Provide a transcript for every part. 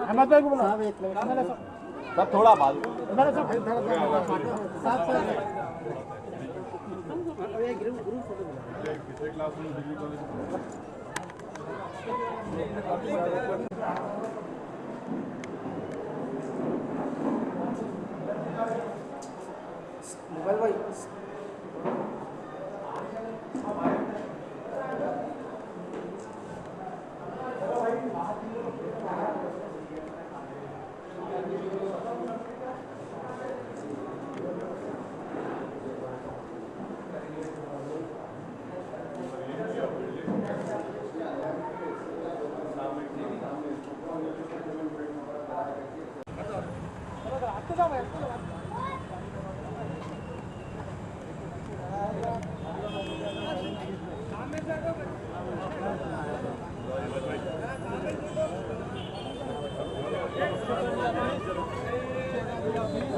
अहमद भाई को बुला सब थोड़ा बाल मोबाइल भाई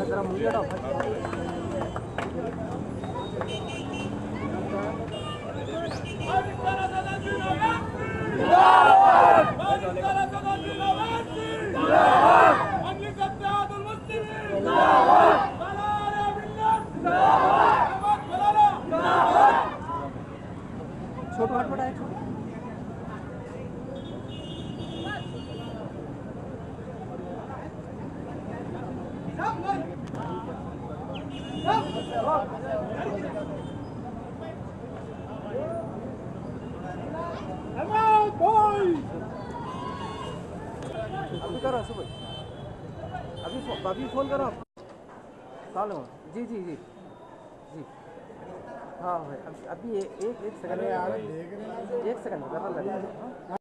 जरा मुझे छोटा हट पड़ा है अभी करो सुबह अभी फोन करो चलो जी जी जी जी हाँ भाई अभी एक सेकंड एक सेकंड कर